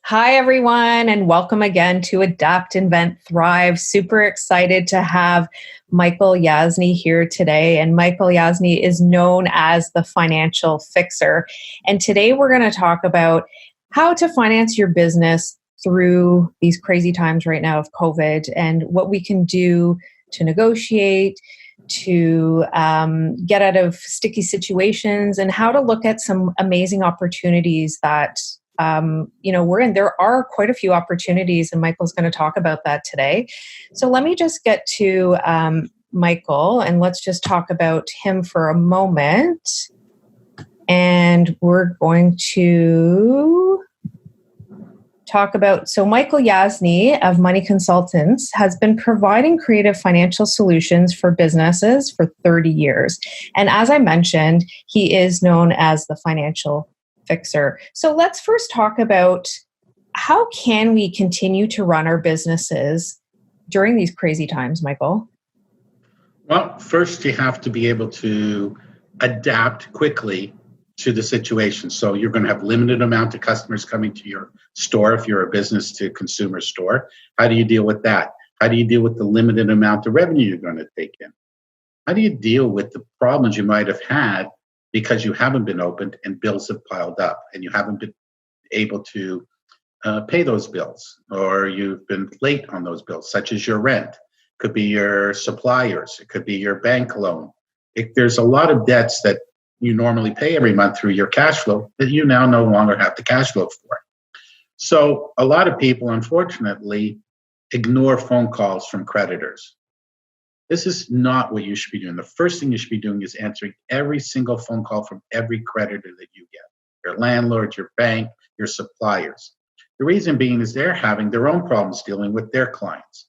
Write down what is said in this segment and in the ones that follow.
Hi, everyone, and welcome again to Adapt, Invent, Thrive. Super excited to have Michael Yasney here today. And Michael Yasney is known as the financial fixer. And today we're going to talk about how to finance your business through these crazy times right now of COVID and what we can do to negotiate, to get out of sticky situations, and how to look at some amazing opportunities that we're in. There are quite a few opportunities, and Michael's going to talk about that today. So let me just get to Michael, and let's just talk about him for a moment. And we're going to talk about, so Michael Yasney of Money Consultants has been providing creative financial solutions for businesses for 30 years. And as I mentioned, he is known as the financial fixer. So let's first talk about how can we continue to run our businesses during these crazy times, Michael? Well, first you have to be able to adapt quickly to the situation. So you're going to have limited amount of customers coming to your store if you're a business to consumer store. How do you deal with that? How do you deal with the limited amount of revenue you're going to take in? How do you deal with the problems you might have had because you haven't been opened and bills have piled up and you haven't been able to pay those bills, or you've been late on those bills, such as your rent, could be your suppliers, it could be your bank loan. There's a lot of debts that you normally pay every month through your cash flow that you now no longer have the cash flow for. So a lot of people, unfortunately, ignore phone calls from creditors. This is not what you should be doing. The first thing you should be doing is answering every single phone call from every creditor that you get, your landlord, your bank, your suppliers. The reason being is they're having their own problems dealing with their clients.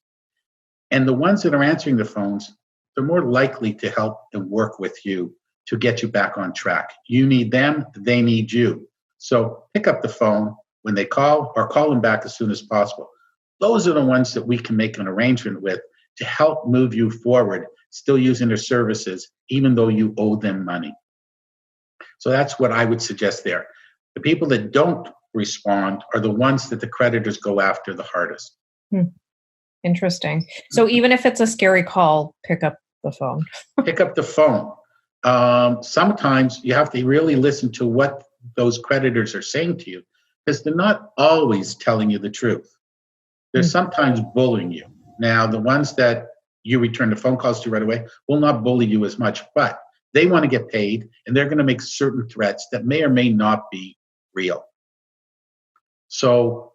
And the ones that are answering the phones, they're more likely to help and work with you to get you back on track. You need them, they need you. So pick up the phone when they call or call them back as soon as possible. Those are the ones that we can make an arrangement with to help move you forward, still using their services, even though you owe them money. So that's what I would suggest there. The people that don't respond are the ones that the creditors go after the hardest. Interesting. So even if it's a scary call, pick up the phone. Pick up the phone. Sometimes you have to really listen to what those creditors are saying to you, because they're not always telling you the truth. They're sometimes bullying you. Now, the ones that you return the phone calls to right away will not bully you as much, but they want to get paid, and they're going to make certain threats that may or may not be real. So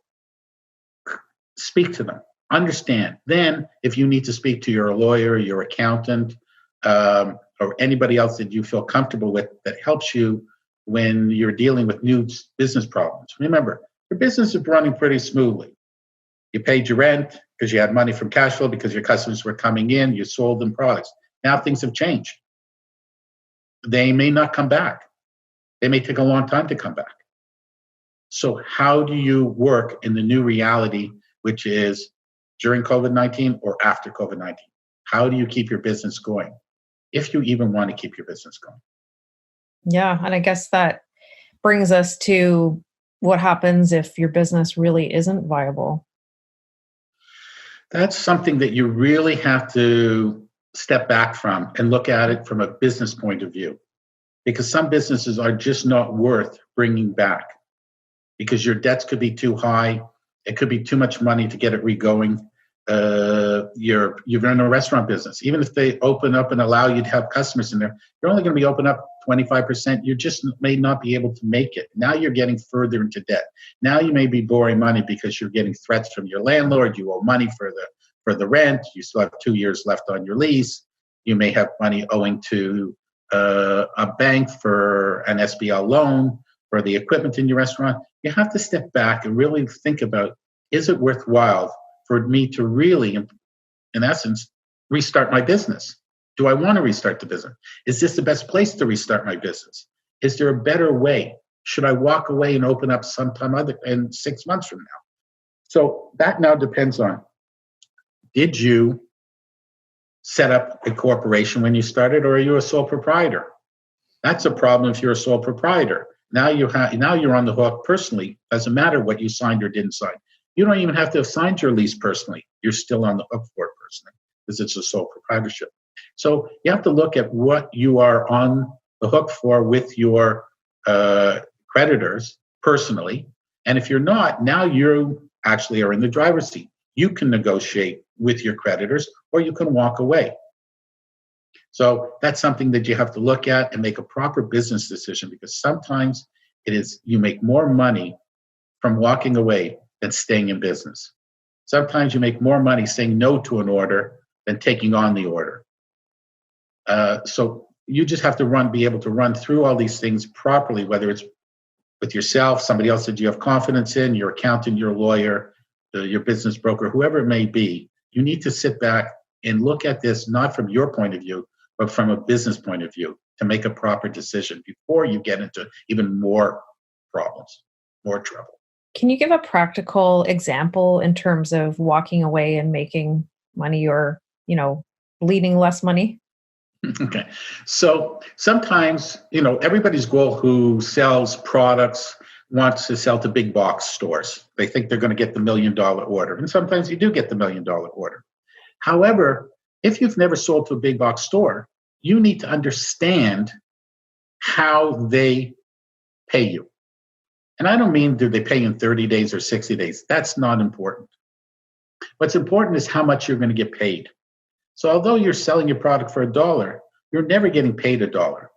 speak to them, understand. Then, if you need to speak to your lawyer, your accountant, or anybody else that you feel comfortable with that helps you when you're dealing with new business problems. Remember, your business is running pretty smoothly. You paid your rent because you had money from cash flow because your customers were coming in, you sold them products. Now things have changed. They may not come back. They may take a long time to come back. So how do you work in the new reality, which is during COVID-19 or after COVID-19? How do you keep your business going? If you even want to keep your business going. Yeah, and I guess that brings us to what happens if your business really isn't viable. That's something that you really have to step back from and look at it from a business point of view, because some businesses are just not worth bringing back because your debts could be too high. It could be too much money to get it regoing. You're in a restaurant business. Even if they open up and allow you to have customers in there, you're only going to be open up 25%. You just may not be able to make it. Now you're getting further into debt. Now you may be borrowing money because you're getting threats from your landlord. You owe money for the rent. You still have 2 years left on your lease. You may have money owing to a bank for an SBL loan for the equipment in your restaurant. You have to step back and really think about, is it worthwhile for me to really, in essence, restart my business? Do I want to restart the business? Is this the best place to restart my business? Is there a better way? Should I walk away and open up sometime other in 6 months from now? So that now depends on, did you set up a corporation when you started, or are you a sole proprietor? That's a problem if you're a sole proprietor. now you're on the hook personally. Doesn't matter what you signed or didn't sign. You don't even have to have signed your lease personally. You're still on the hook for it personally because it's a sole proprietorship. So you have to look at what you are on the hook for with your creditors personally. And if you're not, now you actually are in the driver's seat. You can negotiate with your creditors or you can walk away. So that's something that you have to look at and make a proper business decision, because sometimes you make more money from walking away than staying in business. Sometimes you make more money saying no to an order than taking on the order. So you just have to be able to run through all these things properly, whether it's with yourself, somebody else that you have confidence in, your accountant, your lawyer, your business broker, whoever it may be. You need to sit back and look at this not from your point of view, but from a business point of view to make a proper decision before you get into even more problems, more trouble. Can you give a practical example in terms of walking away and making money or, bleeding less money? Okay. So sometimes, everybody's goal who sells products wants to sell to big box stores. They think they're going to get the $1 million order. And sometimes you do get the $1 million order. However, if you've never sold to a big box store, you need to understand how they pay you. And I don't mean do they pay in 30 days or 60 days. That's not important. What's important is how much you're going to get paid. So although you're selling your product for $1, you're never getting paid $1.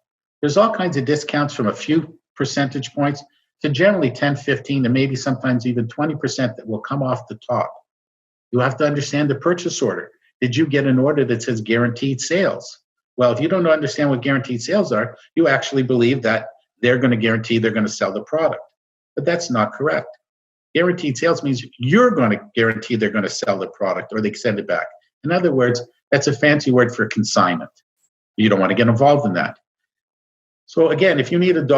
There's all kinds of discounts from a few percentage points to generally 10, 15, and maybe sometimes even 20% that will come off the top. You have to understand the purchase order. Did you get an order that says guaranteed sales? Well, if you don't understand what guaranteed sales are, you actually believe that they're going to guarantee they're going to sell the product. But that's not correct. Guaranteed sales means you're going to guarantee they're going to sell the product or they send it back. In other words, that's a fancy word for consignment. You don't want to get involved in that. So again, if you need $1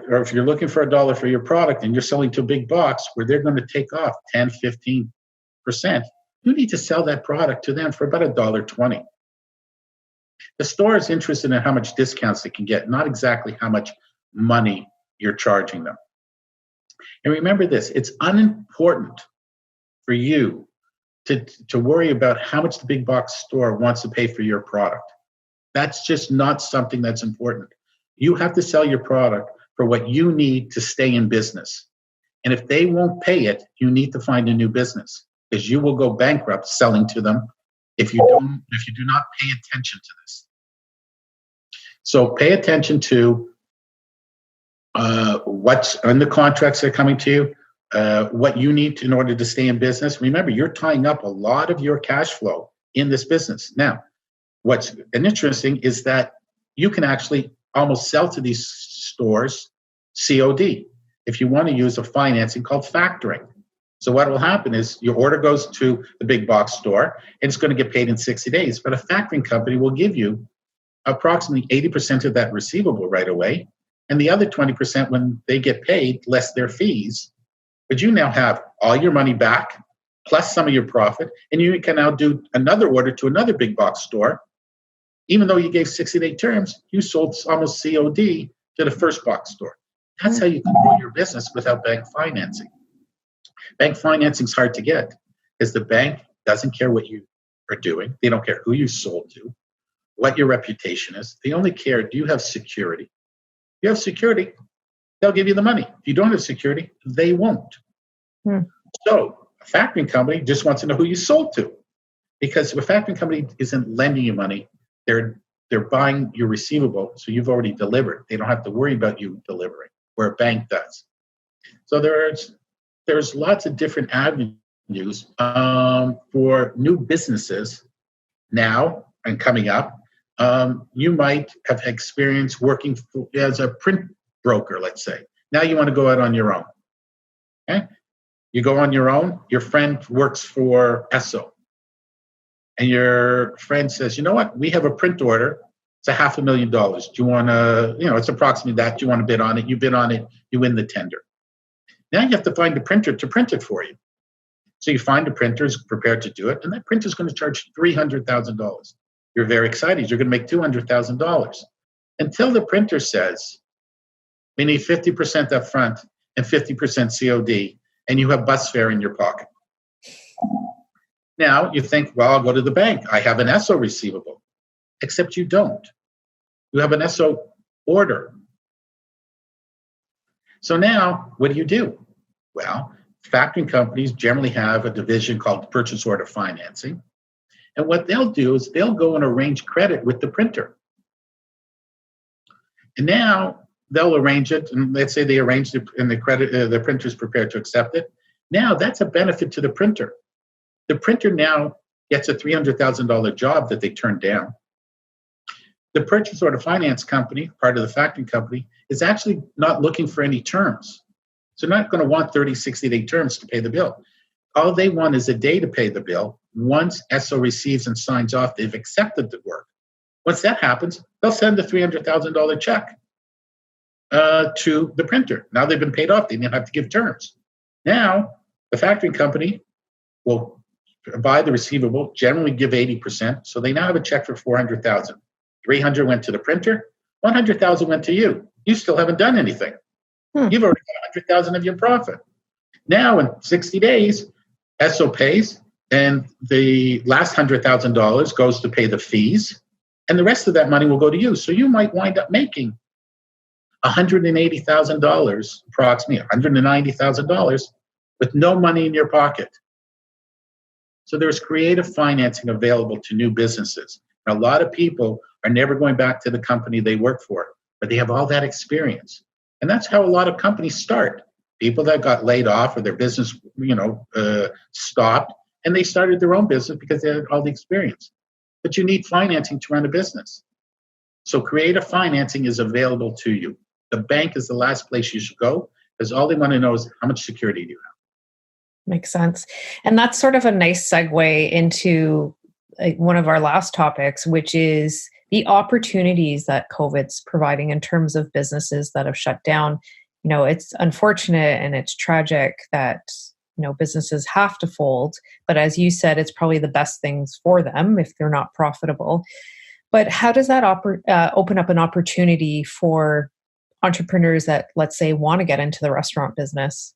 or if you're looking for $1 for your product and you're selling to a big box where they're going to take off 10, 15%, you need to sell that product to them for about $1.20. The store is interested in how much discounts they can get, not exactly how much money you're charging them. And remember this, it's unimportant for you to worry about how much the big box store wants to pay for your product. That's just not something that's important. You have to sell your product for what you need to stay in business. And if they won't pay it, you need to find a new business, because you will go bankrupt selling to them if you do not pay attention to this. So pay attention to what's in the contracts that are coming to you, what you need in order to stay in business. Remember, you're tying up a lot of your cash flow in this business. Now, what's interesting is that you can actually almost sell to these stores COD if you want to use a financing called factoring. So what will happen is your order goes to the big box store and it's going to get paid in 60 days. But a factoring company will give you approximately 80% of that receivable right away, and the other 20% when they get paid, less their fees. But you now have all your money back, plus some of your profit, and you can now do another order to another big box store. Even though you gave 60-day terms, you sold almost COD to the first box store. That's how you can grow your business without bank financing. Bank financing is hard to get because the bank doesn't care what you are doing. They don't care who you sold to, what your reputation is. They only care, do you have security? If you have security, they'll give you the money. If you don't have security, they won't. So a factoring company just wants to know who you sold to, because a factoring company isn't lending you money. They're buying your receivable, so you've already delivered. They don't have to worry about you delivering, where a bank does. So there's lots of different avenues for new businesses now and coming up. You might have experience working as a print broker, let's say. Now you want to go out on your own. Okay? You go on your own. Your friend works for Esso. And your friend says, you know what? We have a print order. It's $500,000. Do you want to, it's approximately that. Do you want to bid on it? You bid on it. You win the tender. Now you have to find a printer to print it for you. So you find a printer who's prepared to do it, and that printer is going to charge $300,000. You're very excited. You're going to make $200,000 until the printer says, We need 50% up front and 50% COD, and you have bus fare in your pocket. Now you think, well, I'll go to the bank. I have an ESO receivable. Except you don't. You have an ESO order. So now what do? Well, factoring companies generally have a division called purchase order financing. And what they'll do is they'll go and arrange credit with the printer. And now they'll arrange it, and let's say they arranged it and the printer's prepared to accept it. Now that's a benefit to the printer. The printer now gets a $300,000 job that they turned down. The purchase order finance company, part of the factoring company, is actually not looking for any terms. So they're not going to want 30, 60-day terms to pay the bill. All they want is a day to pay the bill. Once ESO receives and signs off, they've accepted the work. Once that happens, they'll send a $300,000 check to the printer. Now they've been paid off. They didn't have to give terms. Now, the factoring company will buy the receivable, generally give 80%. So they now have a check for $400,000. 300 went to the printer, 100,000 went to you. You still haven't done anything. You've already got 100,000 of your profit. Now in 60 days, ESO pays, and the last $100,000 goes to pay the fees, and the rest of that money will go to you. So you might wind up making $180,000, approximately $190,000, with no money in your pocket. So there's creative financing available to new businesses. And a lot of people are never going back to the company they work for, but they have all that experience. And that's how a lot of companies start. People that got laid off or their business, stopped, and they started their own business because they had all the experience. But you need financing to run a business. So creative financing is available to you. The bank is the last place you should go because all they want to know is how much security do you have. Makes sense. And that's sort of a nice segue into one of our last topics, which is the opportunities that COVID's providing in terms of businesses that have shut down. It's unfortunate and it's tragic that, businesses have to fold. But as you said, it's probably the best things for them if they're not profitable. But how does that open up an opportunity for entrepreneurs that, let's say, want to get into the restaurant business?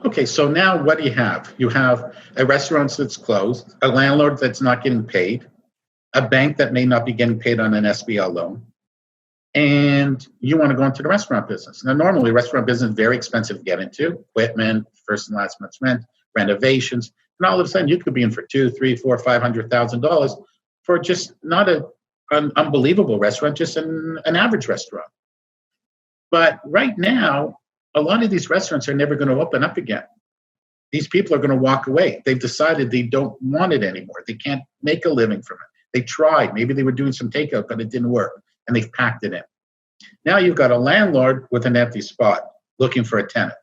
Okay, so now what do you have? You have a restaurant that's closed, a landlord that's not getting paid, a bank that may not be getting paid on an SBL loan, and you want to go into the restaurant business. Now, normally, restaurant business is very expensive to get into. Equipment, first and last month's rent, renovations, and all of a sudden you could be in for $200,000, $300,000, $400,000, $500,000 for just not an unbelievable restaurant, just an average restaurant. But right now, a lot of these restaurants are never going to open up again. These people are going to walk away. They've decided they don't want it anymore. They can't make a living from it. They tried. Maybe they were doing some takeout, but it didn't work, and they've packed it in. Now you've got a landlord with an empty spot looking for a tenant.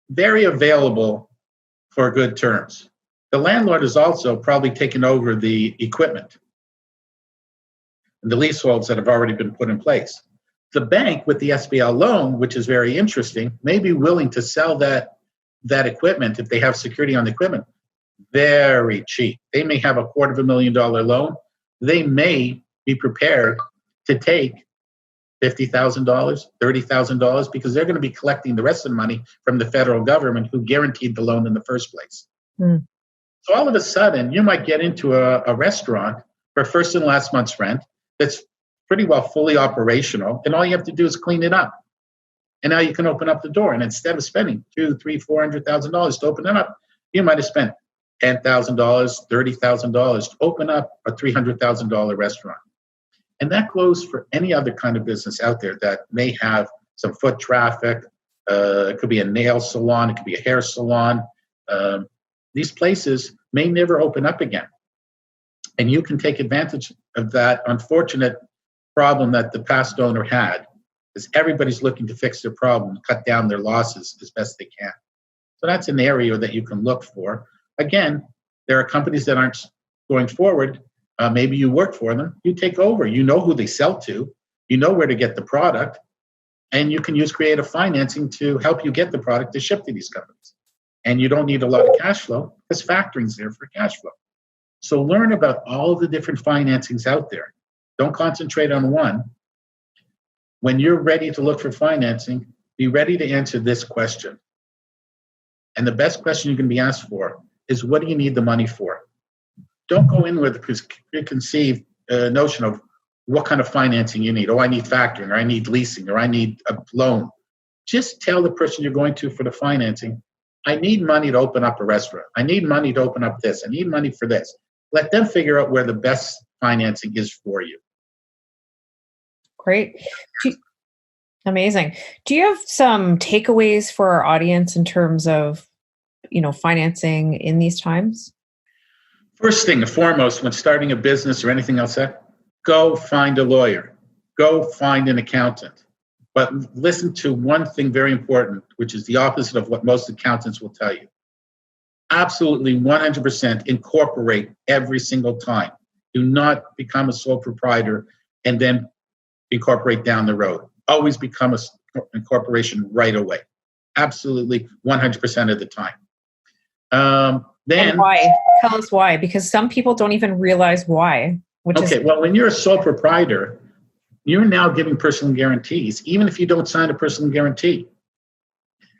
Very available for good terms. The landlord is also probably taken over the equipment and the leaseholds that have already been put in place. The bank with the SBL loan, which is very interesting, may be willing to sell that equipment if they have security on the equipment very cheap. They may have a $250,000 loan. They may be prepared to take $50,000, $30,000 because they're going to be collecting the rest of the money from the federal government who guaranteed the loan in the first place. So all of a sudden, you might get into a restaurant for first and last month's rent that's pretty well fully operational, and all you have to do is clean it up. And now you can open up the door. And instead of spending $200,000, $300,000, $400,000 to open it up, you might have spent $10,000, $30,000 to open up a $300,000 restaurant. And that goes for any other kind of business out there that may have some foot traffic. It could be a nail salon. It could be a hair salon. These places may never open up again. And you can take advantage of that unfortunate problem that the past owner had, is everybody's looking to fix their problem, cut down their losses as best they can. So that's an area that you can look for. Again, there are companies that aren't going forward. Maybe you work for them. You take over. You know who they sell to. You know where to get the product. And you can use creative financing to help you get the product to ship to these companies. And you don't need a lot of cash flow because factoring's there for cash flow. So learn about all of the different financings out there. Don't concentrate on one. when you're ready to look for financing, be ready to answer this question. And the best question you can be asked for is, what do you need the money for? Don't go in with a preconceived notion of what kind of financing you need. Oh, I need factoring, or I need leasing, or I need a loan. Just tell the person you're going to for the financing, I need money to open up a restaurant. I need money to open up this. I need money for this. Let them figure out where the best financing is for you. Great. Amazing. Do you have some takeaways for our audience in terms of, financing in these times? First thing and foremost, when starting a business or anything else, go find a lawyer. Go find an accountant. But listen to one thing very important, which is the opposite of what most accountants will tell you. Absolutely 100% incorporate every single time. Do not become a sole proprietor and then incorporate down the road. Always become an incorporation right away. Absolutely 100% of the time. Then, and why? Tell us why, because some people don't even realize why. Well, when you're a sole proprietor, you're now giving personal guarantees, even if you don't sign a personal guarantee.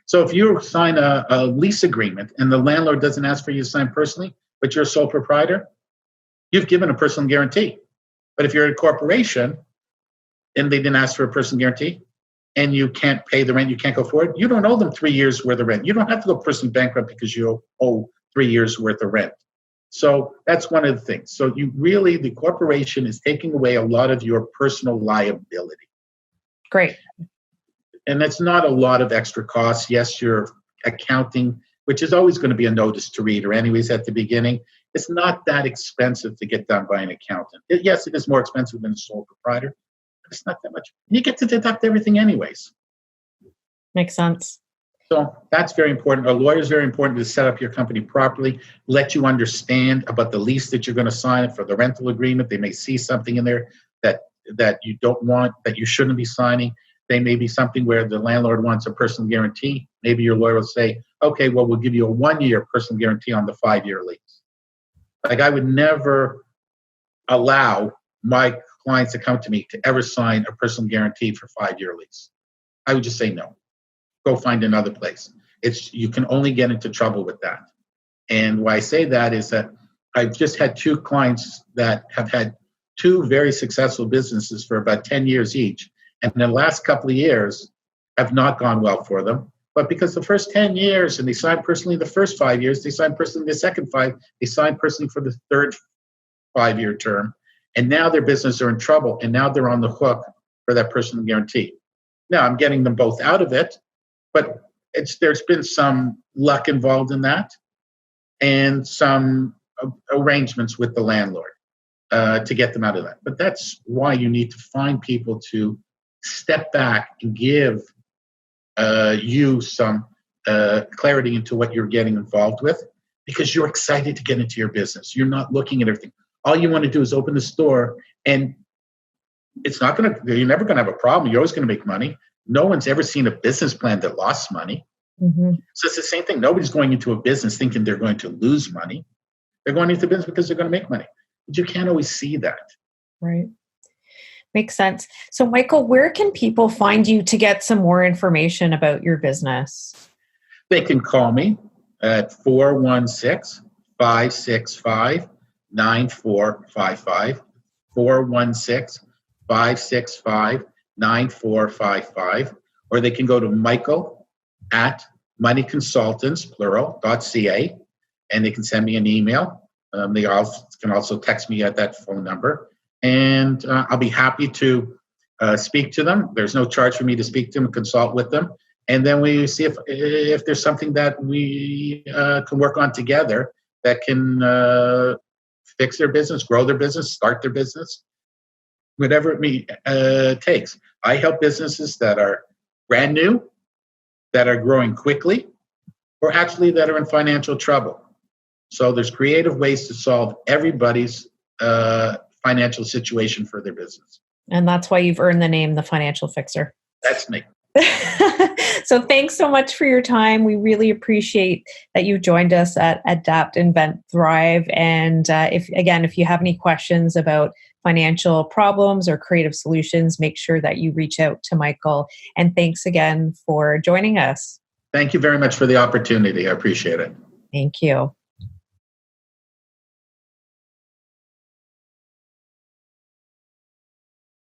So if you sign a lease agreement and the landlord doesn't ask for you to sign personally, but you're a sole proprietor, you've given a personal guarantee. But if you're a corporation and they didn't ask for a personal guarantee and you can't pay the rent, you can't go forward, you don't owe them 3 years worth of rent. You don't have to go personally bankrupt because you owe 3 years worth of rent. So that's one of the things. So the corporation is taking away a lot of your personal liability. Great. And that's not a lot of extra costs. Yes, your accounting, which is always going to be a notice to reader anyways at the beginning, it's not that expensive to get done by an accountant. Yes, it is more expensive than a sole proprietor, but it's not that much. You get to deduct everything anyways. Makes sense. So that's very important. A lawyer is very important to set up your company properly, let you understand about the lease that you're going to sign for the rental agreement. They may see something in there that you don't want, that you shouldn't be signing. They may be something where the landlord wants a personal guarantee. Maybe your lawyer will say, okay, well, we'll give you a 1-year personal guarantee on the 5-year lease. Like, I would never allow my clients to come to me to ever sign a personal guarantee for 5-year lease. I would just say no. Go find another place. You can only get into trouble with that. And why I say that is that I've just had 2 clients that have had 2 very successful businesses for about 10 years each. And in the last couple of years have not gone well for them. But because the first 10 years, and they signed personally the first 5 years, they signed personally the second 5, they signed personally for the third 5-year term. And now their businesses are in trouble. And now they're on the hook for that personal guarantee. Now I'm getting them both out of it. But there's been some luck involved in that and some arrangements with the landlord to get them out of that. But that's why you need to find people to step back and give you some clarity into what you're getting involved with, because you're excited to get into your business. You're not looking at everything. All you want to do is open the store, and you're never going to have a problem. You're always going to make money. No one's ever seen a business plan that lost money. Mm-hmm. So it's the same thing. Nobody's going into a business thinking they're going to lose money. They're going into business because they're going to make money. But you can't always see that. Right. Makes sense. So, Michael, where can people find you to get some more information about your business? They can call me at 416-565-9455, 416-565-9455, or they can go to michael@moneyconsultants.ca, and they can send me an email. They can also text me at that phone number, and I'll be happy to speak to them. There's no charge for me to speak to them and consult with them, and then we see if there's something that we can work on together that can fix their business, grow their business, start their business, whatever it takes. I help businesses that are brand new, that are growing quickly, or actually that are in financial trouble. So there's creative ways to solve everybody's financial situation for their business. And that's why you've earned the name The Financial Fixer. That's me. So thanks so much for your time. We really appreciate that you joined us at Adapt, Invent, Thrive. And if you have any questions about financial problems or creative solutions, make sure that you reach out to Michael. And thanks again for joining us. Thank you very much for the opportunity. I appreciate it. Thank you.